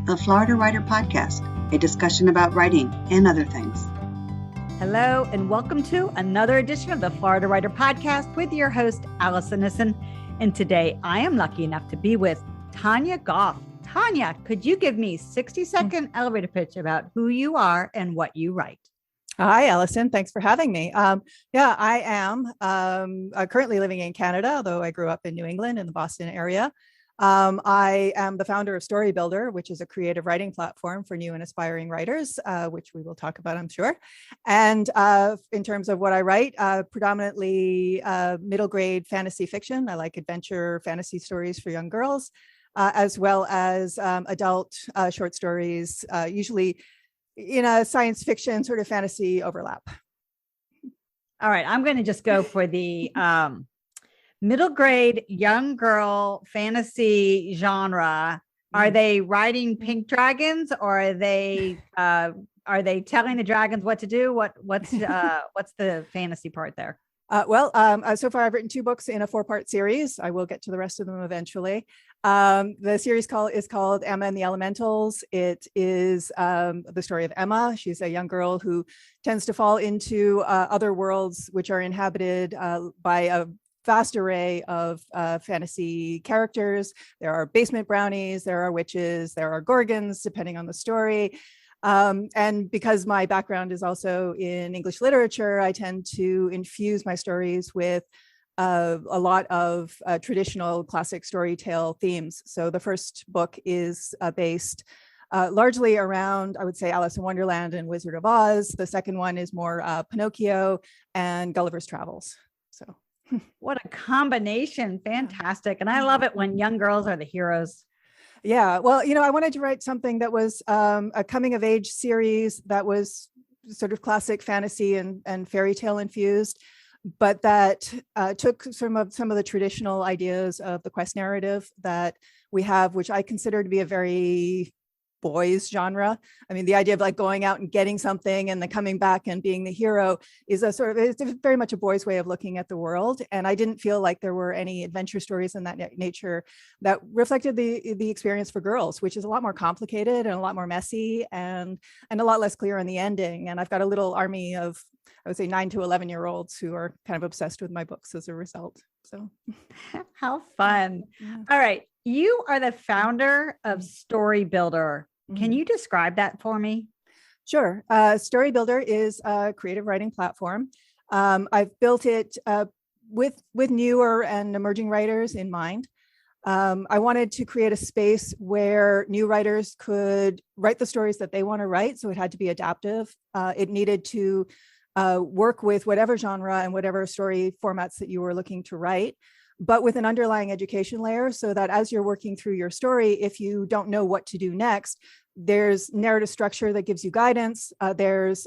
the Florida Writer Podcast, a discussion about writing and other things. Hello, and welcome to another edition of the Florida Writer Podcast with your host, Allison Nissen. And today I am lucky enough to be with Tanya Gough. Tanya, could you give me a 60-second elevator pitch about who you are and what you write? Hi, Allison. Thanks for having me. I am currently living in Canada, although I grew up in New England in the Boston area. I am the founder of StoryBilder, which is a creative writing platform for new and aspiring writers, which we will talk about, I'm sure. And in terms of what I write, predominantly middle grade fantasy fiction. I like adventure fantasy stories for young girls, as well as adult short stories, usually in a science fiction sort of fantasy overlap. All right, I'm going to just go for the middle grade young girl fantasy genre. Are they riding pink dragons, or are they telling the dragons what to do? What's the fantasy part there? So far I've written 2 books in a 4-part series. I will get to the rest of them eventually. The series is called Emma and the Elementals. It is the story of Emma. She's a young girl who tends to fall into other worlds which are inhabited by a vast array of fantasy characters. There are basement brownies, there are witches, there are gorgons, depending on the story. And because my background is also in English literature, I tend to infuse my stories with a lot of traditional classic story tale themes. So the first book is based largely around, I would say, Alice in Wonderland and Wizard of Oz. The second one is more Pinocchio and Gulliver's Travels. So. What a combination. Fantastic. And I love it when young girls are the heroes. Yeah, well, I wanted to write something that was a coming of age series that was sort of classic fantasy and fairy tale infused, but that took some of the traditional ideas of the quest narrative that we have, which I consider to be a very boys genre. I mean, the idea of like going out and getting something and then coming back and being the hero is it's very much a boy's way of looking at the world. And I didn't feel like there were any adventure stories in that nature that reflected the experience for girls, which is a lot more complicated and a lot more messy and a lot less clear on the ending. And I've got a little army of, I would say, 9 to 11-year-olds who are kind of obsessed with my books as a result. So how fun. Yeah. All right. You are the founder of StoryBilder. Can you describe that for me? Sure. StoryBilder is a creative writing platform. I've built it with newer and emerging writers in mind. I wanted to create a space where new writers could write the stories that they want to write. So it had to be adaptive. It needed to work with whatever genre and whatever story formats that you were looking to write, but with an underlying education layer, so that as you're working through your story, if you don't know what to do next, there's narrative structure that gives you guidance. There's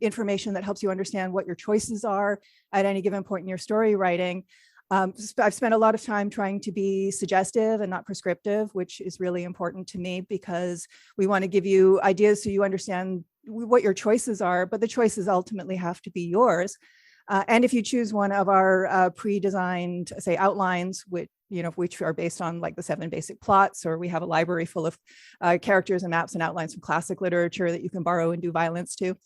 information that helps you understand what your choices are at any given point in your story writing. I've spent a lot of time trying to be suggestive and not prescriptive, which is really important to me because we want to give you ideas so you understand what your choices are, but the choices ultimately have to be yours. And if you choose one of our pre-designed, say, outlines, which are based on like the 7 basic plots, or we have a library full of characters and maps and outlines from classic literature that you can borrow and do violence to,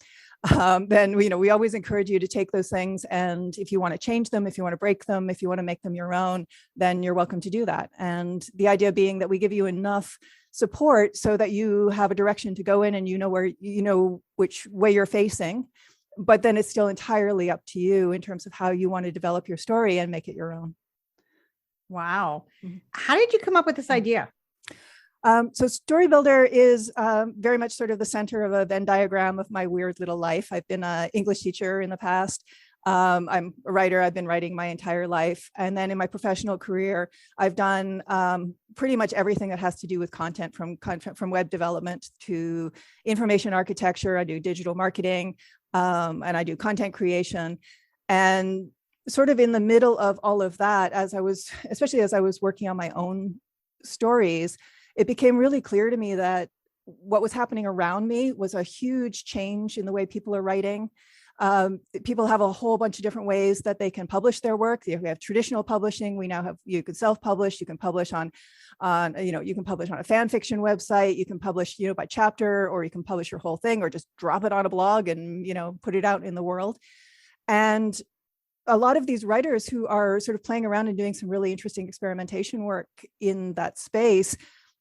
then we always encourage you to take those things. And if you want to change them, if you want to break them, if you want to make them your own, then you're welcome to do that. And the idea being that we give you enough support so that you have a direction to go in and which way you're facing. But then it's still entirely up to you in terms of how you want to develop your story and make it your own. Wow. How did you come up with this idea? So StoryBilder is very much sort of the center of a Venn diagram of my weird little life. I've been an English teacher in the past. I'm a writer. I've been writing my entire life. And then in my professional career, I've done pretty much everything that has to do with content from web development to information architecture. I do digital marketing. And I do content creation. And sort of in the middle of all of that, especially as I was working on my own stories, it became really clear to me that what was happening around me was a huge change in the way people are writing. People have a whole bunch of different ways that they can publish their work. We have traditional publishing. We now have, you can self-publish, you can publish on, you can publish on a fan fiction website, you can publish, by chapter, or you can publish your whole thing, or just drop it on a blog and, put it out in the world. And a lot of these writers who are sort of playing around and doing some really interesting experimentation work in that space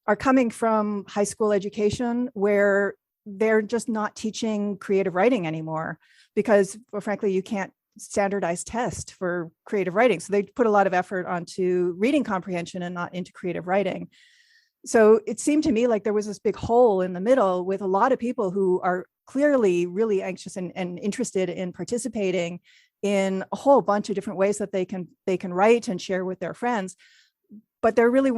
are coming from high school education, where they're just not teaching creative writing anymore, because, well, frankly, you can't standardize test for creative writing. So they put a lot of effort onto reading comprehension and not into creative writing. So it seemed to me like there was this big hole in the middle with a lot of people who are clearly really anxious and interested in participating in a whole bunch of different ways that they can write and share with their friends. But there really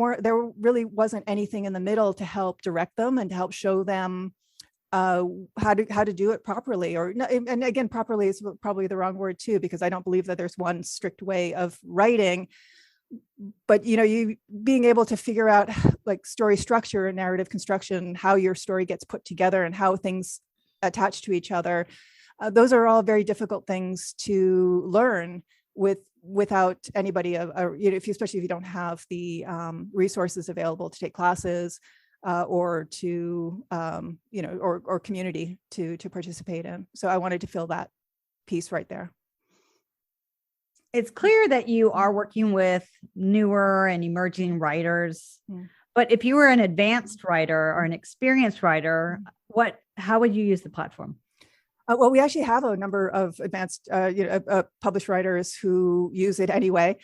wasn't anything in the middle to help direct them and to help show them how to do it properly. And again, properly is probably the wrong word too, because I don't believe that there's one strict way of writing. But you being able to figure out like story structure and narrative construction, how your story gets put together and how things attach to each other, those are all very difficult things to learn without anybody, especially if you don't have the resources available to take classes or to, or community to participate in. So I wanted to fill that piece right there. It's clear that you are working with newer and emerging writers, but if you were an advanced writer or an experienced writer, how would you use the platform? Well, we actually have a number of advanced, published writers who use it anyway.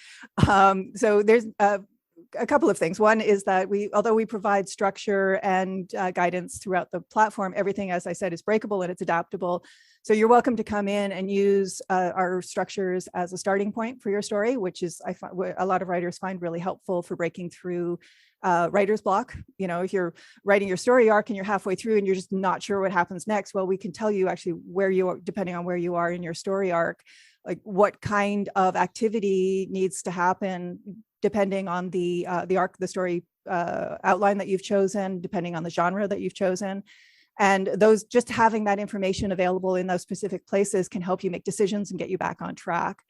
So there's a couple of things. One is that although we provide structure and guidance throughout the platform, everything, as I said, is breakable and it's adaptable. So you're welcome to come in and use our structures as a starting point for your story, which is a lot of writers find really helpful for breaking through writer's block. If you're writing your story arc and you're halfway through and you're just not sure what happens next, well, we can tell you actually where you are, depending on where you are in your story arc, like what kind of activity needs to happen depending on the arc, the story outline that you've chosen, depending on the genre that you've chosen. And just having that information available in those specific places can help you make decisions and get you back on track.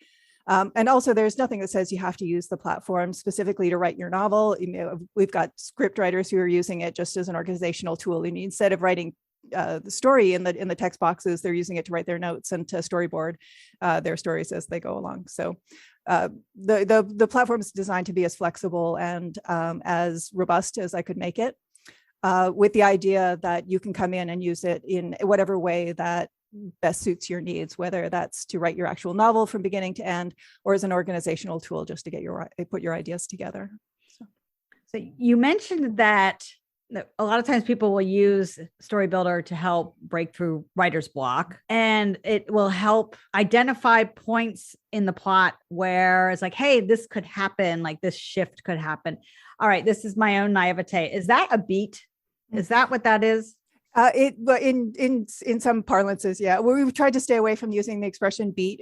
And also, there's nothing that says you have to use the platform specifically to write your novel. We've got script writers who are using it just as an organizational tool. And instead of writing the story in the text boxes, they're using it to write their notes and to storyboard their stories as they go along. So the platform is designed to be as flexible and as robust as I could make it, with the idea that you can come in and use it in whatever way that best suits your needs, whether that's to write your actual novel from beginning to end, or as an organizational tool just to put your ideas together. So you mentioned that a lot of times people will use StoryBuilder to help break through writer's block, and it will help identify points in the plot where it's like, hey, this could happen, like this shift could happen. All right, this is my own naivete. Is that a beat? Is that what that is? In some parlances, yeah. We've tried to stay away from using the expression beat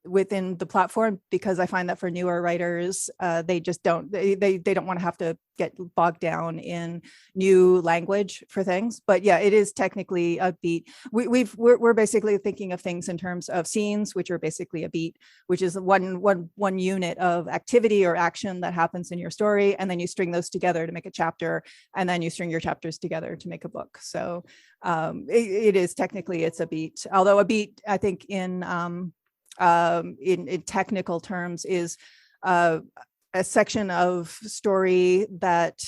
within the platform, because I find that for newer writers, they just don't want to have to get bogged down in new language for things. But yeah, it is technically a beat. We're basically thinking of things in terms of scenes, which are basically a beat, which is one unit of activity or action that happens in your story, and then you string those together to make a chapter, and then you string your chapters together to make a book. So it is technically, it's a beat. Although a beat, I think in technical terms, is a section of story that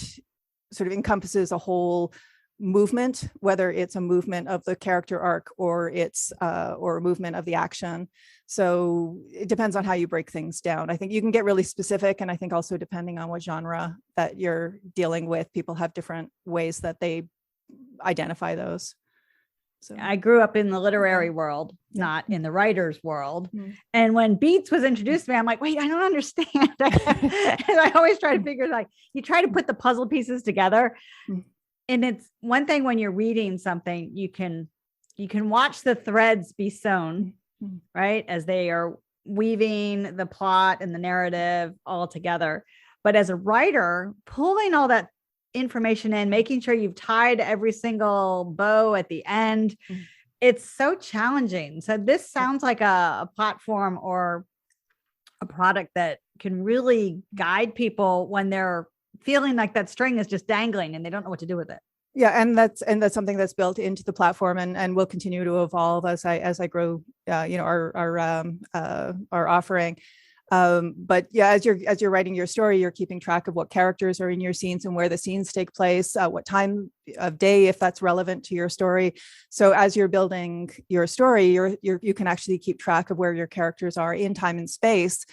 sort of encompasses a whole movement, whether it's a movement of the character arc or it's or a movement of the action. So it depends on how you break things down. I think you can get really specific, and I think also depending on what genre that you're dealing with, people have different ways that they identify those. So I grew up in the literary world, not in the writer's world. And when beats was introduced to me, I'm like, wait, I don't understand. And I always try to figure, like, you try to put the puzzle pieces together. And it's one thing when you're reading something, you can watch the threads be sewn, right? As they are weaving the plot and the narrative all together. But as a writer, pulling all that information in, making sure you've tied every single bow at the end, it's so challenging. So this sounds like a platform or a product that can really guide people when they're feeling like that string is just dangling and they don't know what to do with it. Yeah, and that's something that's built into the platform, and will continue to evolve as I grow, our offering. But yeah, as you're writing your story, you're keeping track of what characters are in your scenes and where the scenes take place, what time of day, if that's relevant to your story. So as you're building your story, you can actually keep track of where your characters are in time and space.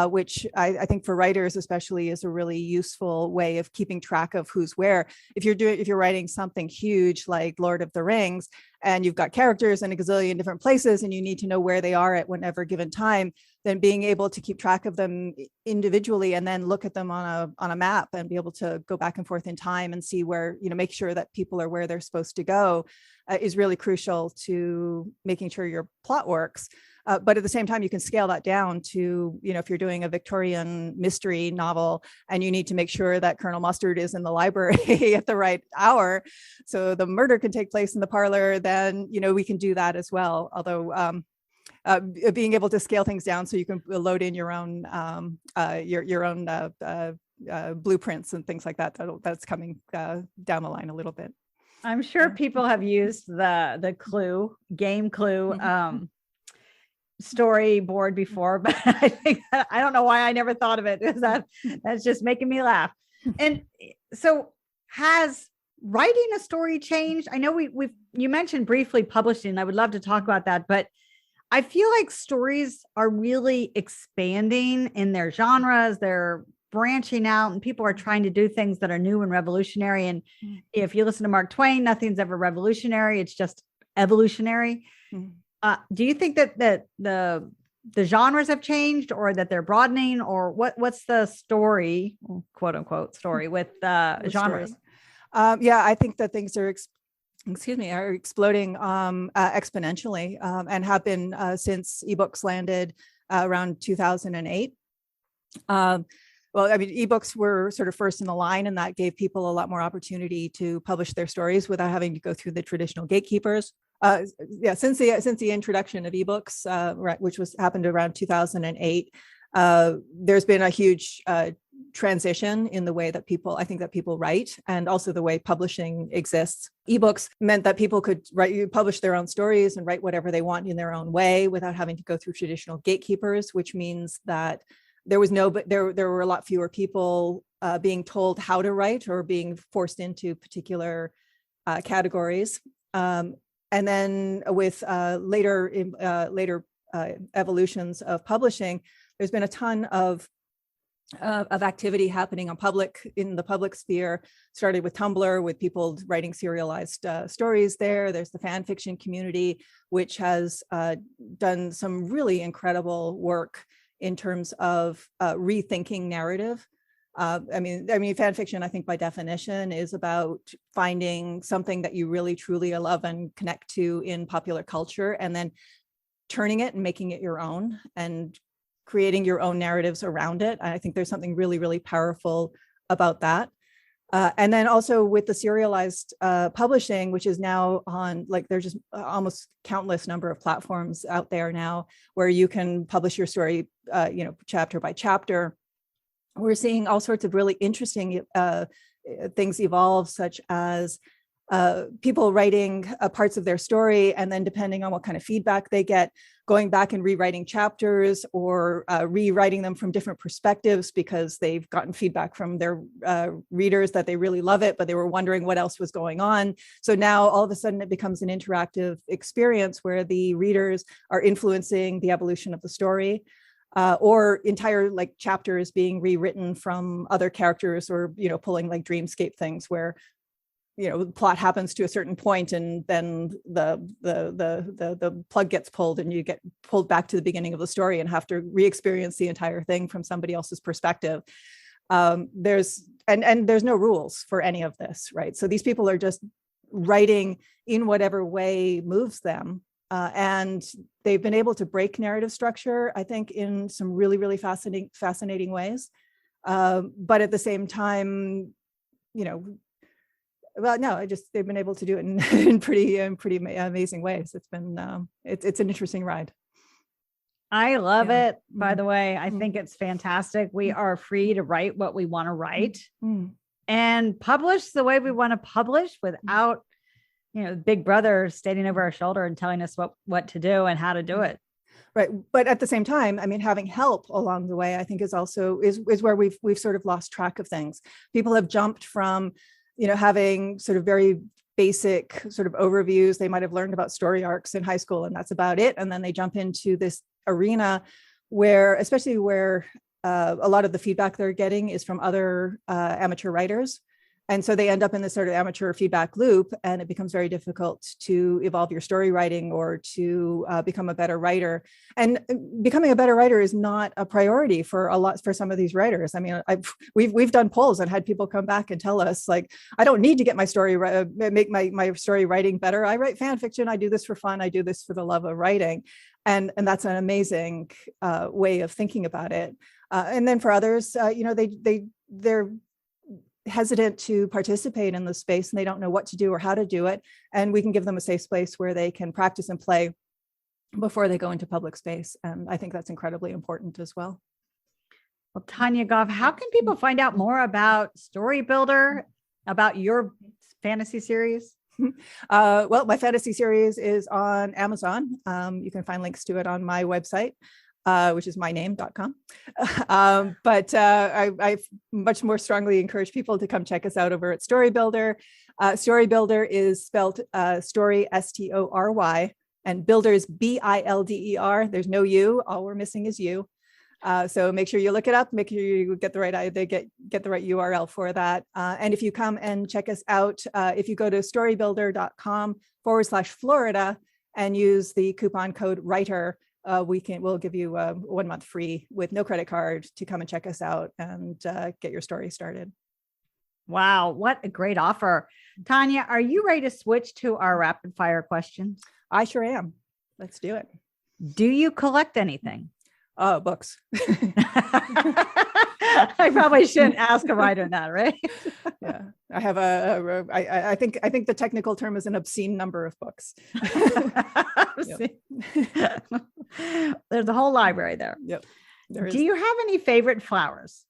Which I think for writers especially is a really useful way of keeping track of who's where. If you're writing something huge like Lord of the Rings, and you've got characters in a gazillion different places, and you need to know where they are at whatever given time, then being able to keep track of them individually and then look at them on a map and be able to go back and forth in time and see where, make sure that people are where they're supposed to go, is really crucial to making sure your plot works. But at the same time, you can scale that down to, if you're doing a Victorian mystery novel and you need to make sure that Colonel Mustard is in the library at the right hour, so the murder can take place in the parlor, then, we can do that as well. Although being able to scale things down so you can load in your own blueprints and things like that, that's coming down the line a little bit. I'm sure people have used the game clue. Storyboard before, but I think I don't know why I never thought of it, because that's just making me laugh. And so, has writing a story changed? I know you mentioned briefly publishing. I would love to talk about that, but I feel like stories are really expanding in their genres. They're branching out, and people are trying to do things that are new and revolutionary. And if you listen to Mark Twain, nothing's ever revolutionary. It's just evolutionary. Do you think that the genres have changed, or that they're broadening, or what's the story, quote unquote story, with genres? Yeah, I think that things are exploding exponentially, and have been since ebooks landed around 2008. Well, I mean, ebooks were sort of first in the line, and that gave people a lot more opportunity to publish their stories without having to go through the traditional gatekeepers. Since the introduction of ebooks, which happened around 2008, there's been a huge transition in the way that people write, and also the way publishing exists. Ebooks meant that people could publish their own stories and write whatever they want in their own way without having to go through traditional gatekeepers, which means that there were a lot fewer people being told how to write or being forced into particular categories. And then with later evolutions of publishing, there's been a ton of activity happening in the public sphere. Started with Tumblr, with people writing serialized stories there. There's the fan fiction community, which has done some really incredible work in terms of rethinking narrative. I mean, fan fiction, I think by definition, is about finding something that you really truly love and connect to in popular culture, and then turning it and making it your own and creating your own narratives around it. I think there's something really, really powerful about that. And then also with the serialized publishing, which is now on, there's just almost countless number of platforms out there now where you can publish your story, chapter by chapter. We're seeing all sorts of really interesting things evolve, such as people writing parts of their story, and then depending on what kind of feedback they get, going back and rewriting chapters, or rewriting them from different perspectives because they've gotten feedback from their readers that they really love it, but they were wondering what else was going on. So now all of a sudden it becomes an interactive experience where the readers are influencing the evolution of the story. Or entire chapters being rewritten from other characters, or pulling dreamscape things where the plot happens to a certain point, and then the plug gets pulled, and you get pulled back to the beginning of the story and have to re-experience the entire thing from somebody else's perspective. There's no rules for any of this, right? So these people are just writing in whatever way moves them. And they've been able to break narrative structure, I think, in some really, really fascinating ways. But at the same time, Well, no, they've been able to do it in pretty amazing ways. It's been, it's an interesting ride. I love Yeah. it. By the way, I think it's fantastic. We are free to write what we want to write and publish the way we want to publish without, Big Brother standing over our shoulder and telling us what to do and how to do it. Right. But at the same time, I mean, having help along the way, I think is also is where we've sort of lost track of things. People have jumped from, having sort of very basic sort of overviews. They might have learned about story arcs in high school and that's about it. And then they jump into this arena especially where a lot of the feedback they're getting is from other amateur writers. And so they end up in this sort of amateur feedback loop, and it becomes very difficult to evolve your story writing or to become a better writer. And becoming a better writer is not a priority for some of these writers. I mean, we've done polls and had people come back and tell us, like, I don't need to get my story, make my story writing better. I write fan fiction. I do this for fun. I do this for the love of writing. And that's an amazing way of thinking about it. And then for others, they're hesitant to participate in the space and they don't know what to do or how to do it. And we can give them a safe space where they can practice and play before they go into public space. And I think that's incredibly important as well. Well, Tanya Gough, how can people find out more about StoryBilder, about your fantasy series? Well, my fantasy series is on Amazon. You can find links to it on my website, which is myname.com. But I much more strongly encourage people to come check us out over at StoryBilder. StoryBilder is spelled story, STORY, and builder is BILDER. There's no U. All we're missing is U. So make sure you look it up, make sure you get the right URL for that. And if you come and check us out, if you go to storybuilder.com/Florida and use the coupon code WRITER, we'll give you 1 month free with no credit card to come and check us out and get your story started. Wow, what a great offer. Tanya, are you ready to switch to our rapid fire questions? I sure am. Let's do it. Do you collect anything? Oh, books. I probably shouldn't ask a writer that, right? Yeah, I have I think the technical term is an obscene number of books. There's a whole library there. Yep. Do you have any favorite flowers?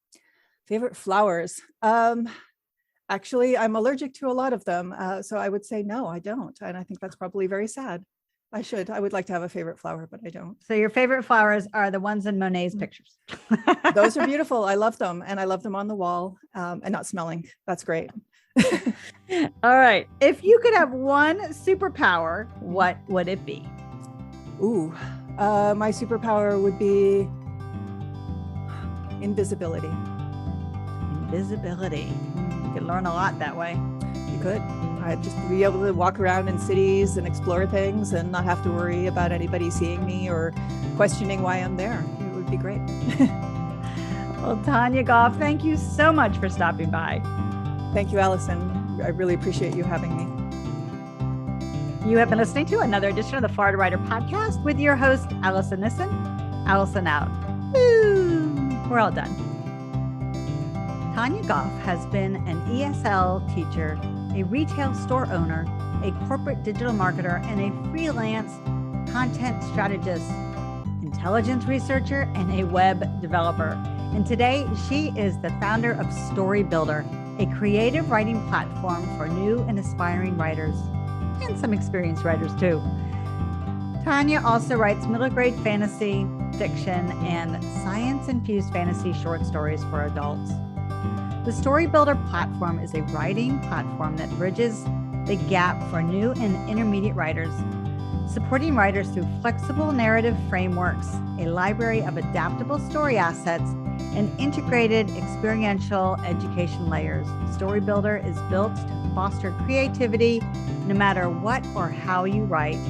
Favorite flowers? Actually, I'm allergic to a lot of them. So I would say no, I don't. And I think that's probably very sad. I would like to have a favorite flower, but I don't. So your favorite flowers are the ones in Monet's pictures. Those are beautiful. I love them. And I love them on the wall and not smelling. That's great. All right. If you could have one superpower, what would it be? Ooh, my superpower would be invisibility. Invisibility. You could learn a lot that way. You could. I'd just be able to walk around in cities and explore things and not have to worry about anybody seeing me or questioning why I'm there. It would be great. Well, Tanya Gough, thank you so much for stopping by. Thank you, Allison. I really appreciate you having me. You have been listening to another edition of the Florida Writer Podcast with your host, Allison Nissen. Allison out. Woo! We're all done. Tanya Gough has been an ESL teacher, a retail store owner, a corporate digital marketer, and a freelance content strategist, intelligence researcher, and a web developer. And today, she is the founder of StoryBilder, a creative writing platform for new and aspiring writers, and some experienced writers too. Tanya also writes middle grade fantasy fiction and science-infused fantasy short stories for adults. The StoryBilder platform is a writing platform that bridges the gap for new and intermediate writers, supporting writers through flexible narrative frameworks, a library of adaptable story assets, and integrated experiential education layers. StoryBilder is built to foster creativity no matter what or how you write.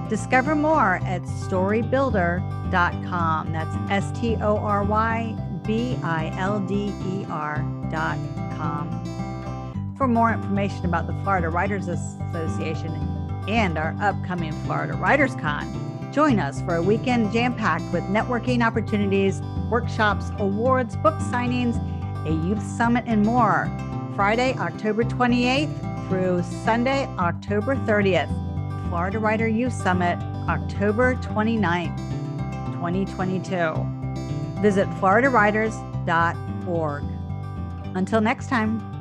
Discover more at storybuilder.com. That's StoryBilder.com. For more information about the Florida Writers Association and our upcoming Florida Writers Con, join us for a weekend jam-packed with networking opportunities, workshops, awards, book signings, a youth summit, and more. Friday, October 28th through Sunday, October 30th. Florida Writer Youth Summit, October 29th, 2022. Visit floridawriters.org. Until next time.